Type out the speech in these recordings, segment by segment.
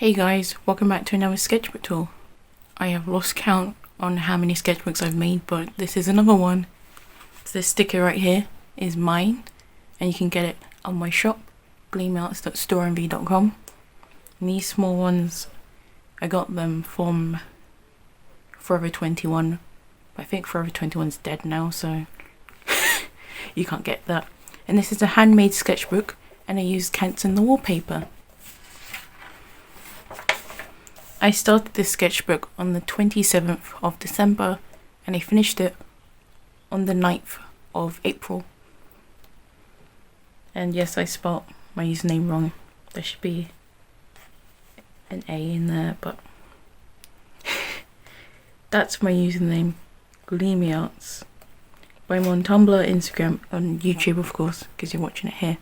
Hey guys, welcome back to another sketchbook tour. I have lost count on how many sketchbooks I've made, but this is another one. So this sticker right here is mine, and you can get it on my shop, Gleamiarts.storenv.com. And these small ones, I got them from Forever 21. I think Forever 21's dead now, so you can't get that. And this is a handmade sketchbook, and I used Canson The Wall paper. I started this sketchbook on the 27th of December and I finished it on the 9th of April. And yes, I spelled my username wrong. There should be an A in there, but that's my username, Gleamiarts. I'm on Tumblr, Instagram, on YouTube of course, because you're watching it here.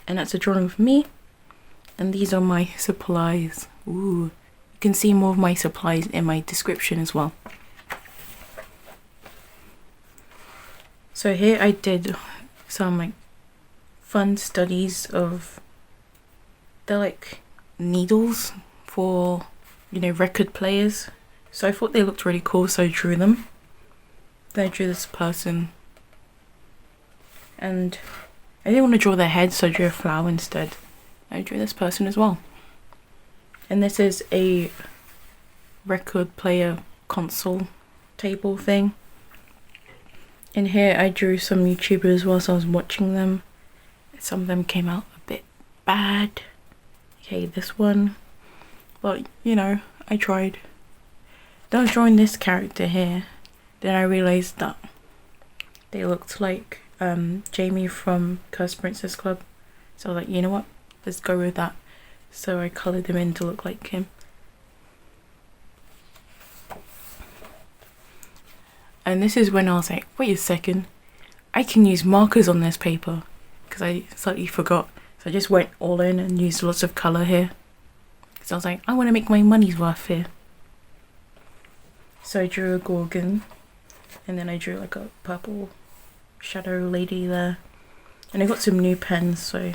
And that's a drawing of me. And these are my supplies. Ooh. You can see more of my supplies in my description as well. So here I did some fun studies of, they're like needles for, record players. So I thought they looked really cool, so I drew them. Then I drew this person. And I didn't want to draw their head, so I drew a flower instead. I drew this person as well. And this is a record player console table thing. In here I drew some YouTubers whilst I was watching them. Some of them came out a bit bad. Okay, this one. But, I tried. Then I was drawing this character here. Then I realised that they looked like Jamie from Cursed Princess Club. So I was like, you know what? Let's go with that. So I coloured them in to look like him. And this is when I was like, wait a second, I can use markers on this paper. Because I slightly forgot. So I just went all in and used lots of colour here. Because I was like, I want to make my money's worth here. So I drew a gorgon. And then I drew like a purple shadow lady there. And I got some new pens, so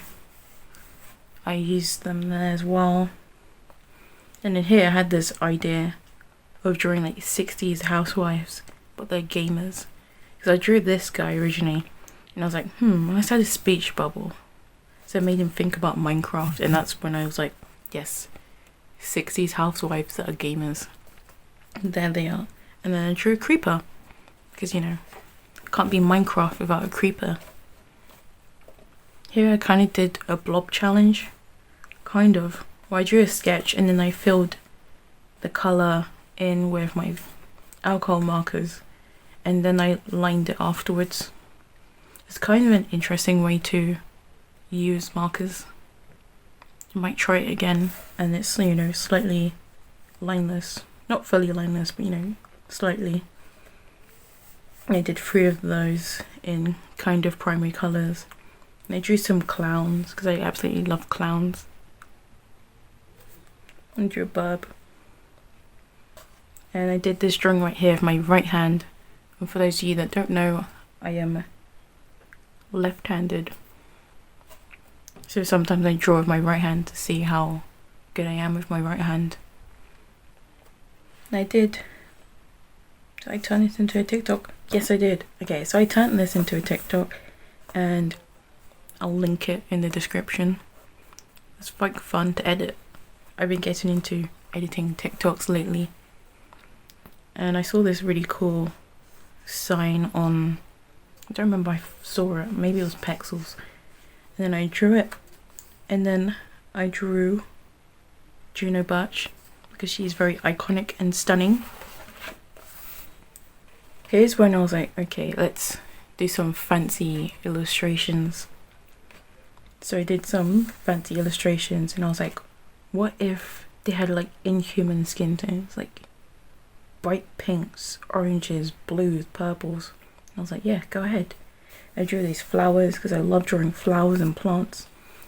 I used them there as well. And then here I had this idea of drawing like 60s housewives, but they're gamers. Because I drew this guy originally, and I was like, let's add a speech bubble. So it made him think about Minecraft, and that's when I was like, yes, 60s housewives that are gamers. And there they are. And then I drew a creeper, because can't be Minecraft without a creeper. Here I kind of did a blob challenge, kind of. Well, I drew a sketch and then I filled the colour in with my alcohol markers and then I lined it afterwards. It's kind of an interesting way to use markers. I might try it again, and it's, slightly lineless. Not fully lineless, but slightly. I did 3 of those in kind of primary colours. I drew some clowns because I absolutely love clowns. I drew a burb. And I did this drawing right here of my right hand. And for those of you that don't know, I am left-handed. So sometimes I draw with my right hand to see how good I am with my right hand. And I did. Did I turn this into a TikTok? Yes, I did. Okay, so I turned this into a TikTok and I'll link it in the description. It's quite fun to edit. I've been getting into editing TikToks lately. And I saw this really cool sign on, I don't remember, I saw it, maybe it was Pexels. And then I drew it. And then I drew Juno Birch because she's very iconic and stunning. Here's when I was like, okay, let's do some fancy illustrations. So I did some fancy illustrations and I was like, what if they had like inhuman skin tones, like bright pinks, oranges, blues, purples. I was like, yeah, go ahead. I drew these flowers because I love drawing flowers and plants,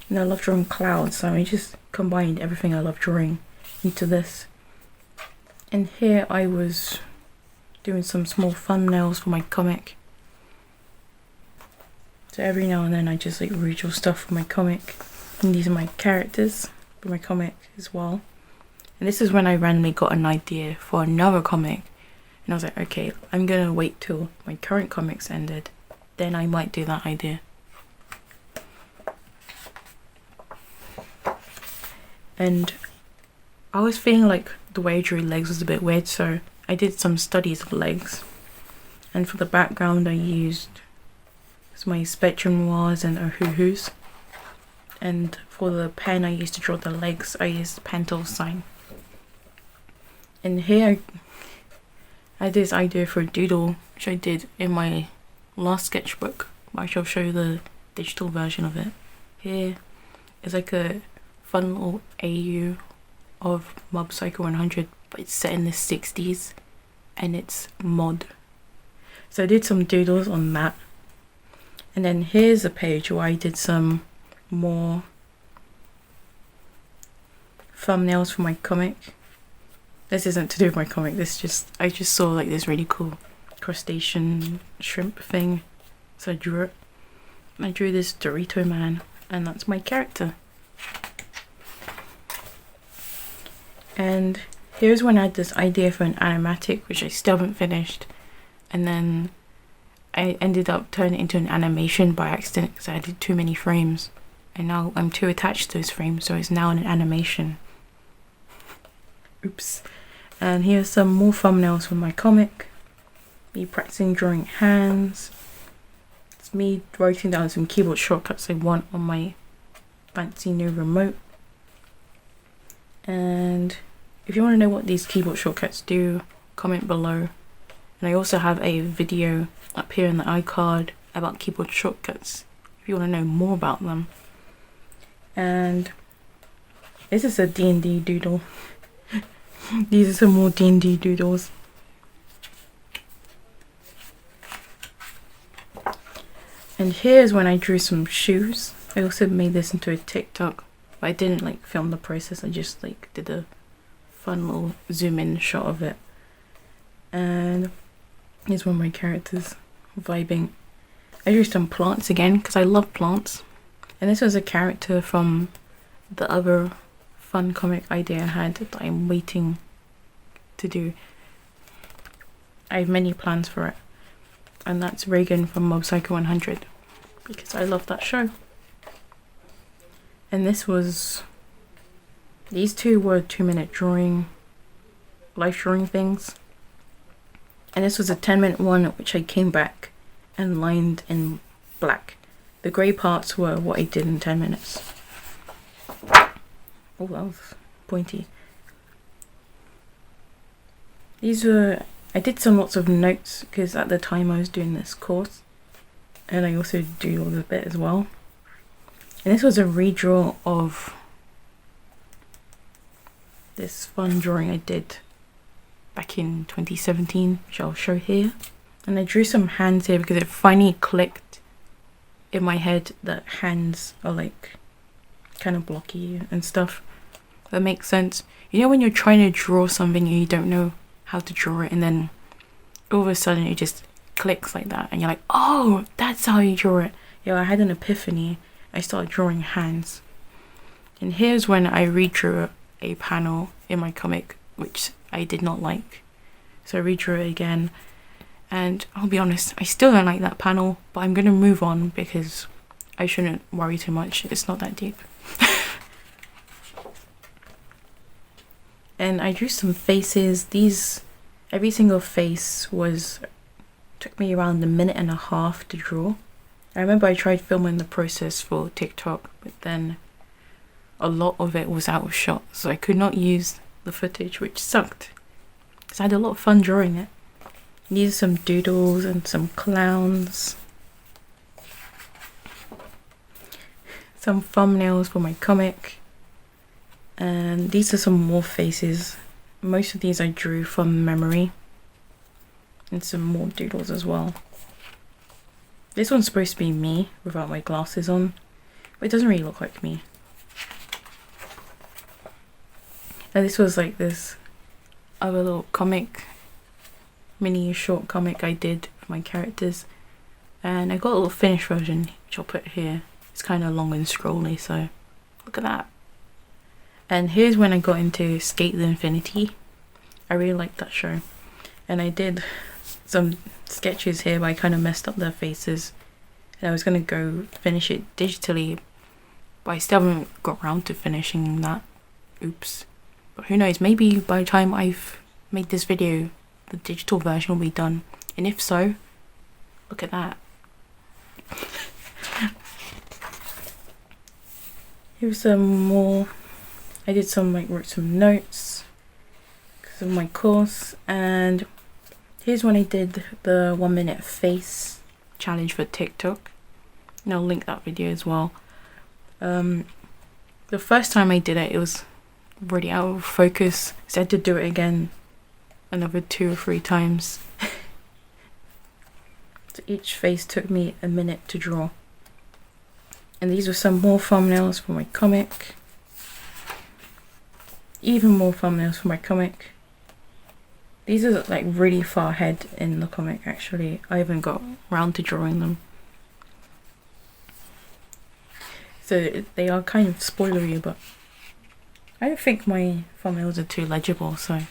and I love drawing clouds, so I just combined everything I love drawing into this. And here I was doing some small thumbnails for my comic. So every now and then I just redraw stuff for my comic. And these are my characters for my comic as well. And this is when I randomly got an idea for another comic. And I was like, okay, I'm gonna wait till my current comics ended. Then I might do that idea. And I was feeling like the way I drew legs was a bit weird, so I did some studies of legs. And for the background I used my Spectrum Noirs and Ohuhus. And for the pen I used to draw the legs, I used Pentel Sign. And here I had this idea for a doodle, which I did in my last sketchbook. I shall show you the digital version of it. Here is like a fun little AU of Mob Psycho 100, but it's set in the 60s and it's mod. So I did some doodles on that. And then here's a page where I did some more thumbnails for my comic. This isn't to do with my comic, I just saw like this really cool crustacean shrimp thing, so I drew it. I drew this Dorito man, and that's my character. And here's when I had this idea for an animatic, which I still haven't finished, and then I ended up turning it into an animation by accident because I did too many frames, and now I'm too attached to those frames, so it's now an animation. Oops. And here's some more thumbnails from my comic. Me practicing drawing hands. It's me writing down some keyboard shortcuts I want on my fancy new remote. And if you want to know what these keyboard shortcuts do, comment below. And I also have a video up here in the iCard about keyboard shortcuts if you want to know more about them. And this is a D&D doodle. These are some more D&D doodles. And here's when I drew some shoes. I also made this into a TikTok, but I didn't like film the process. I just like did a fun little zoom in shot of it. And here's one of my characters vibing. I drew some plants again because I love plants. And this was a character from the other fun comic idea I had that I'm waiting to do. I have many plans for it. And that's Reagan from Mob Psycho 100 because I love that show. And these two were 2-minute drawing, life drawing things. And this was a 10-minute one which I came back and lined in black. The grey parts were what I did in 10 minutes. Oh, that was pointy. I did some lots of notes because at the time I was doing this course. And I also doodled a bit as well. And this was a redraw of this fun drawing I did back in 2017, which I'll show here. And I drew some hands here because it finally clicked in my head that hands are like kind of blocky and stuff. That makes sense. You know when you're trying to draw something and you don't know how to draw it, and then all of a sudden it just clicks like that and you're like, oh, that's how you draw it. Yeah, I had an epiphany. I started drawing hands. And here's when I redrew a panel in my comic which I did not like. So I redrew it again. And I'll be honest, I still don't like that panel, but I'm going to move on because I shouldn't worry too much. It's not that deep. And I drew some faces. Every single face took me around 1.5 minutes to draw. I remember I tried filming the process for TikTok, but then a lot of it was out of shot, so I could not use the footage, which sucked. Because I had a lot of fun drawing it. These are some doodles and some clowns. Some thumbnails for my comic. And these are some more faces. Most of these I drew from memory. And some more doodles as well. This one's supposed to be me without my glasses on, but it doesn't really look like me. And this was like this other little comic, mini short comic I did for my characters. And I got a little finished version, which I'll put here. It's kind of long and scrolly, so look at that. And here's when I got into Skate the Infinity. I really liked that show. And I did some sketches here, but I kind of messed up their faces. And I was going to go finish it digitally, but I still haven't got around to finishing that. Oops. But who knows, maybe by the time I've made this video, the digital version will be done. And if so, look at that. Here's some more. I did some, wrote some notes because of my course. And here's when I did the 1 minute face challenge for TikTok. And I'll link that video as well. The first time I did it, it was really out of focus, so I had to do it again another 2 or 3 times. So each face took me a minute to draw. And these were some more thumbnails for my comic. Even more thumbnails for my comic. These are like really far ahead in the comic actually. I haven't got round to drawing them. So they are kind of spoilery, but I don't think my thumbnails are too legible, so.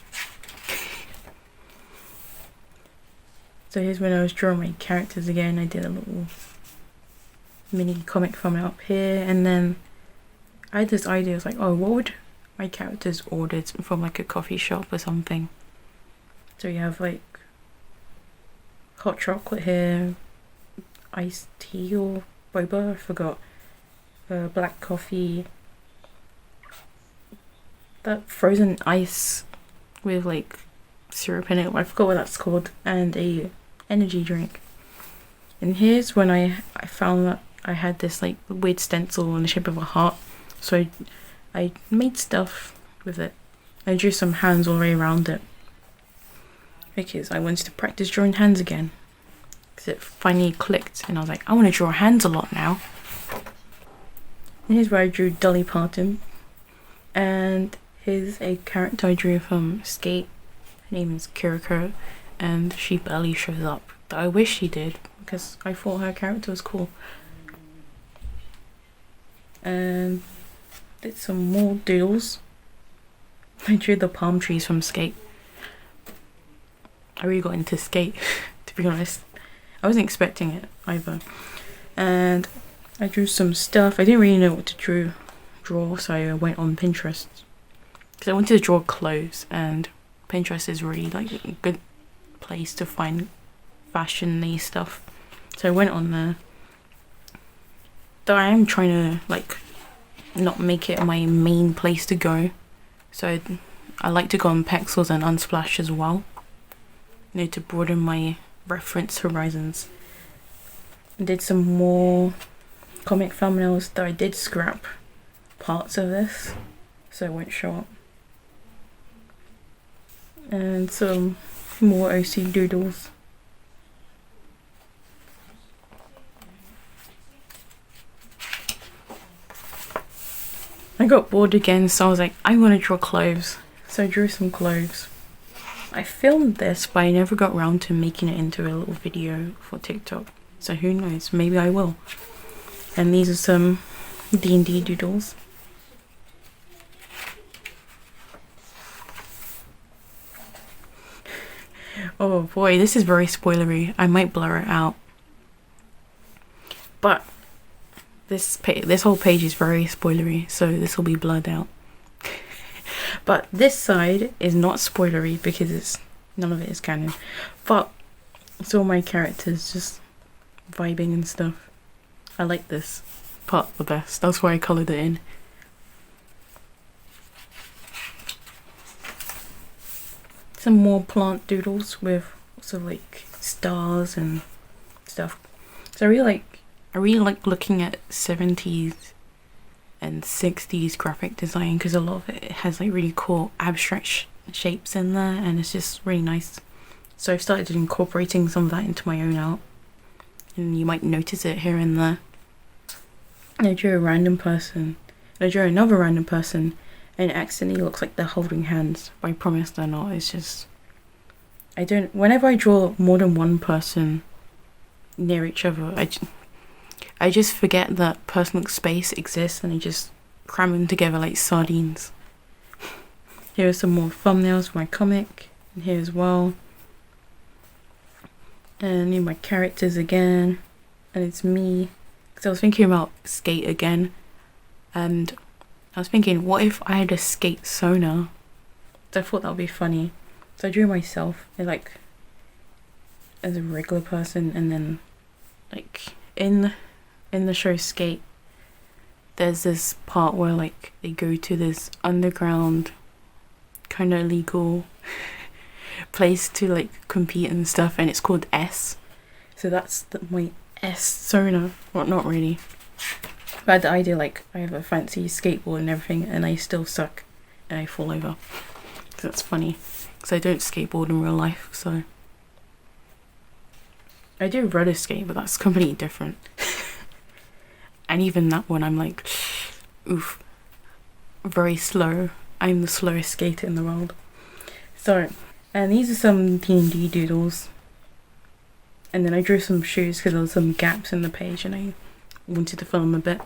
So here's when I was drawing my characters again. I did a little mini comic thumbnail up here, and then I had this idea. I was like, oh, what would my characters ordered from like a coffee shop or something? So you have like hot chocolate here, iced tea or boba, I forgot, black coffee, that frozen ice with like syrup in it, I forgot what that's called, and a energy drink. And here's when I found that I had this like weird stencil in the shape of a heart, so I made stuff with it. I drew some hands all the way around it because I wanted to practice drawing hands again, because it finally clicked and I was like, I want to draw hands a lot now. And here's where I drew Dolly Parton, and here's a character I drew from Skate. Her name is Kiriko, and she barely shows up. But I wish she did, because I thought her character was cool. And did some more doodles. I drew the palm trees from Skate. I really got into Skate, to be honest. I wasn't expecting it either. And I drew some stuff. I didn't really know what to draw, so I went on Pinterest. Because I wanted to draw clothes, and Pinterest is really like a good place to find fashion-y stuff. So I went on there. Though I am trying to like not make it my main place to go. So I like to go on Pexels and Unsplash as well. You know, to broaden my reference horizons. I did some more comic thumbnails, though I did scrap parts of this, so it won't show up. And some more OC doodles. I got bored again, so I was like, I want to draw clothes. So I drew some clothes. I filmed this, but I never got around to making it into a little video for TikTok. So who knows, maybe I will. And these are some D&D doodles. Oh boy, this is very spoilery. I might blur it out. But this whole page is very spoilery, so this will be blurred out. But this side is not spoilery because none of it is canon. But it's all my characters just vibing and stuff. I like this part the best. That's why I coloured it in. Some more plant doodles with lots of like stars and stuff. So I really like looking at 70s and 60s graphic design, because a lot of it has like really cool abstract shapes in there, and it's just really nice. So I've started incorporating some of that into my own art, and you might notice it here and there. And I drew a random person, and I drew another random person, and it accidentally looks like they're holding hands, but I promise they're not. It's just, whenever I draw more than one person near each other, I just forget that personal space exists, and I just cram them together like sardines. Here are some more thumbnails for my comic, and here as well. And my characters again, and it's me. Because I was thinking about skate again, and I was thinking, what if I had a skate sonar? So I thought that would be funny. So I drew myself like as a regular person, and then like in the show Skate, there's this part where like they go to this underground kind of illegal place to like compete and stuff, and it's called S. So that's my S sonar. Well, not really, but I had the idea like I have a fancy skateboard and everything, and I still suck and I fall over. So that's funny, because I don't skateboard in real life. So I do roller skate, but that's completely different. And even that one, I'm like, oof, very slow. I'm the slowest skater in the world. So, and these are some D&D doodles. And then I drew some shoes because there was some gaps in the page and I wanted to fill them a bit.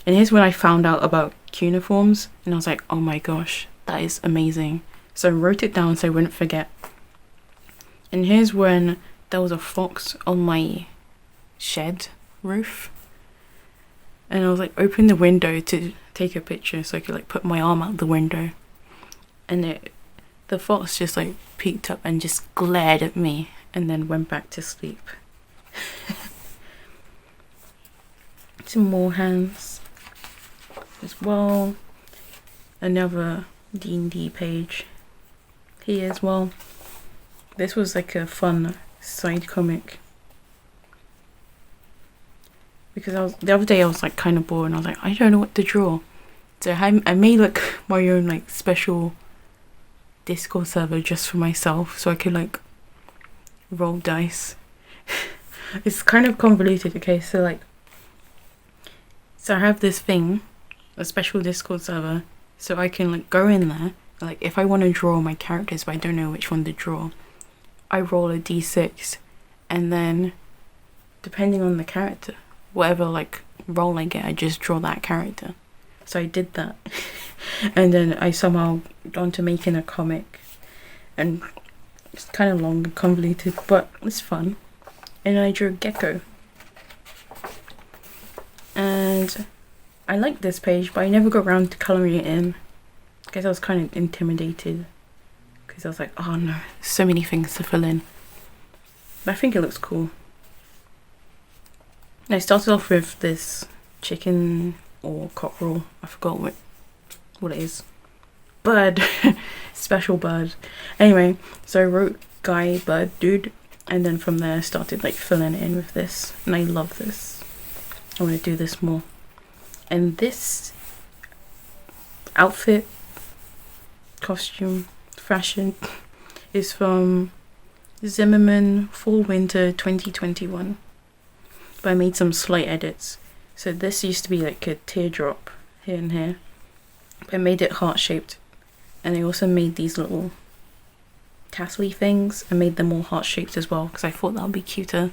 And here's when I found out about cuneiforms, and I was like, oh my gosh, that is amazing. So I wrote it down so I wouldn't forget. And here's when there was a fox on my shed roof. And I was like, open the window to take a picture so I could like put my arm out the window. And the fox just like peeked up and just glared at me and then went back to sleep. Some more hands as well. Another D&D page here as well. This was like a fun side comic. Because the other day I was like kind of bored and I was like, I don't know what to draw. So I made like my own like special Discord server just for myself so I could like roll dice. It's kind of convoluted. Okay, so like, so I have this thing, a special Discord server, so I can like go in there, like if I want to draw my characters but I don't know which one to draw, I roll a d6 and then depending on the character, whatever like role I get, I just draw that character. So I did that. And then I somehow got on to making a comic, and it's kind of long and convoluted, but it's fun. And I drew a gecko. And I like this page, but I never got around to colouring it in. I guess I was kind of intimidated because I was like, oh no, so many things to fill in. But I think it looks cool. I started off with this chicken or cockerel, I forgot what it is. Bird, special bird. Anyway, so I wrote guy, bird, dude, and then from there I started like filling it in with this, and I love this. I want to do this more. And this outfit, costume, fashion is from Zimmerman Fall Winter 2021. But I made some slight edits. So this used to be like a teardrop here and here, but I made it heart shaped, and I also made these little tassely things. I made them all heart shaped as well because I thought that would be cuter.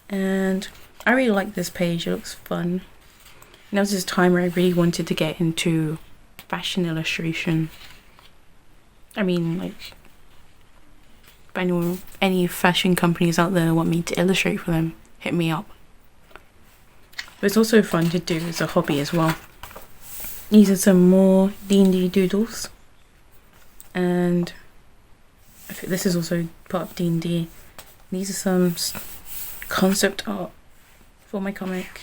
And I really like this page, it looks fun. And there was this time where I really wanted to get into fashion illustration. I mean, like, if anyone, any fashion companies out there want me to illustrate for them, hit me up. But it's also fun to do as a hobby as well. These are some more D&D doodles, and I think this is also part of D&D. These are some concept art for my comic.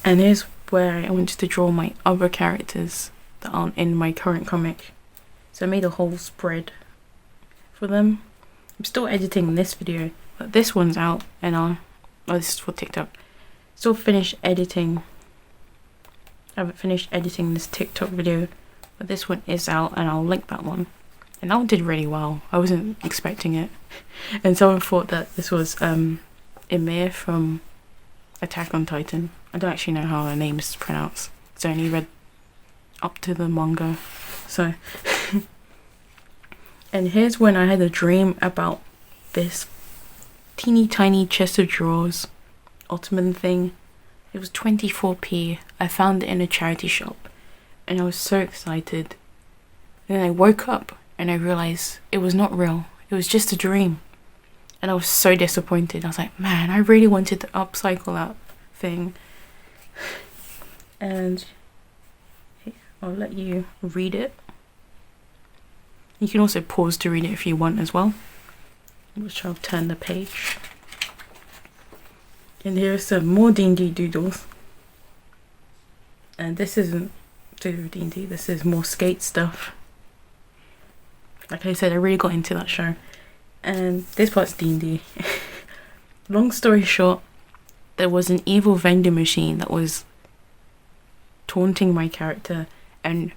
And here's where I wanted to draw my other characters that aren't in my current comic. So I made a whole spread for them. I'm still editing this video, but this one's out, and oh, this is for TikTok. Still finished editing. I haven't finished editing this TikTok video, but this one is out, and I'll link that one. And that one did really well. I wasn't expecting it. And someone thought that this was Ymir from Attack on Titan. I don't actually know how her name is pronounced, because I only read up to the manga. So and here's when I had a dream about this teeny tiny chest of drawers Ottoman thing. It was 24p. I found it in a charity shop, and I was so excited. And then I woke up and I realized it was not real. It was just a dream. And I was so disappointed. I was like, man, I really wanted to upcycle that thing. And I'll let you read it. You can also pause to read it if you want as well. Which I'll turn the page. And here's some more D&D doodles. And this isn't to do with D&D, this is more skate stuff. Like I said, I really got into that show. And this part's D&D. Long story short, there was an evil vending machine that was taunting my character and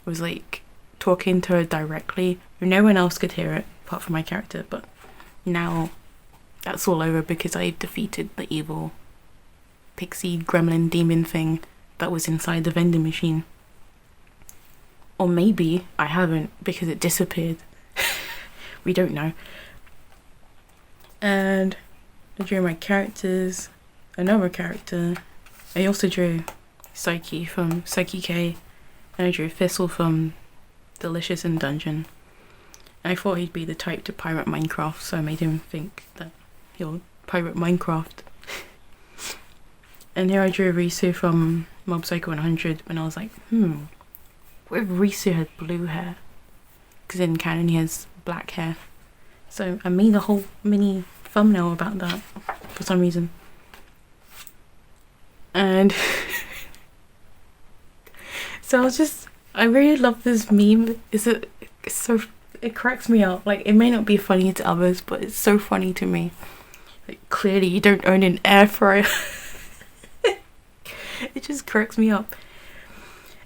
was like talking to her directly. No one else could hear it apart from my character, but now that's all over because I defeated the evil pixie gremlin demon thing that was inside the vending machine. Or maybe I haven't because it disappeared. We don't know. And I drew my characters, another character. I also drew Psyche from Psyche K, and I drew Thistle from Delicious in Dungeon. And I thought he'd be the type to pirate Minecraft, so I made him think that he'll pirate Minecraft. And here I drew Risu from Mob Psycho 100, and I was like, what if Risu had blue hair? Because in canon he has black hair. So I made a whole mini thumbnail about that for some reason. And so I really love this meme. It cracks me up. Like, it may not be funny to others, but it's so funny to me. Like, clearly you don't own an air fryer. It just cracks me up.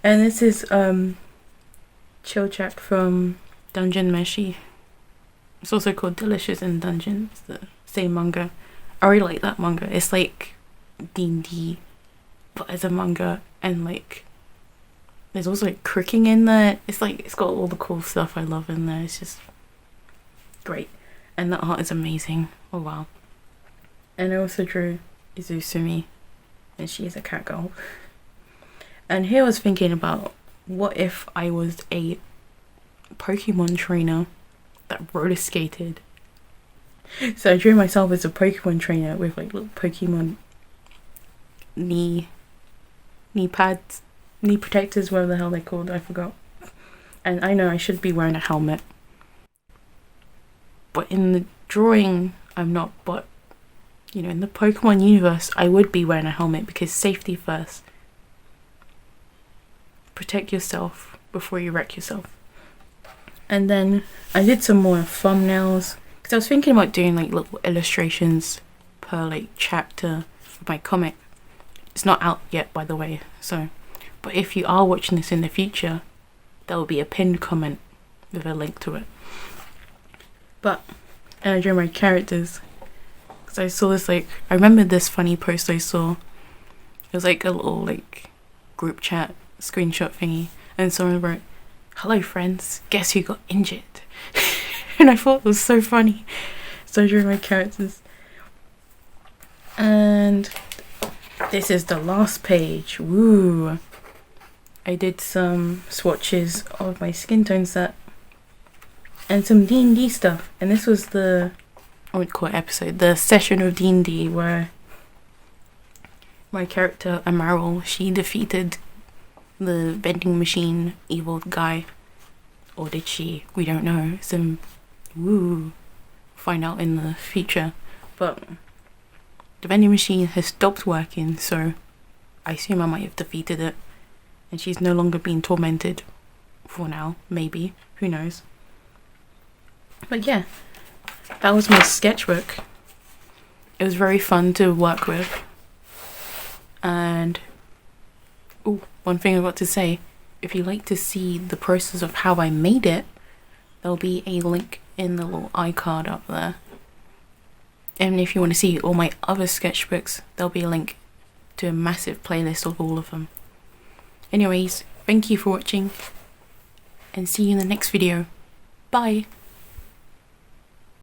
And this is Chill Chat from Dungeon Meishi. It's also called Delicious in Dungeon. It's the same manga. I really like that manga. It's like D&D, but as a manga, and like there's also like cooking in there. It's like it's got all the cool stuff I love in there. It's just great, and that art is amazing. Oh wow! And I also drew Izusumi, and she is a cat girl. And here I was thinking about what if I was a Pokemon trainer that roller skated. So I drew myself as a Pokemon trainer with like little Pokemon knee pads, knee protectors, whatever the hell they're called, I forgot. And I know I should be wearing a helmet, but in the drawing I'm not. But you know, in the Pokemon universe I would be wearing a helmet because safety first. Protect yourself before you wreck yourself. And then I did some more thumbnails because I was thinking about doing like little illustrations per like chapter of my comic. It's not out yet, by the way, so but if you are watching this in the future, there will be a pinned comment with a link to it. But and I drew my characters because I saw this, like, I remember this funny post I saw. It was like a little like group chat screenshot thingy, and someone wrote, "Hello friends, guess who got injured?" And I thought it was so funny, so I drew my characters. And this is the last page. Woo! I did some swatches of my skin tone set and some D&D stuff, and this was the, I would call it episode, the session of D&D where my character Amaral, she defeated the vending machine evil guy. Or did she? We don't know. Some find out in the future. But the vending machine has stopped working, so I assume I might have defeated it, and she's no longer being tormented for now. Maybe, who knows. But yeah, that was my sketchbook. It was very fun to work with. And one thing I got to say, if you'd like to see the process of how I made it, there'll be a link in the little iCard up there. And if you want to see all my other sketchbooks, there'll be a link to a massive playlist of all of them. Anyways, thank you for watching, and see you in the next video. Bye!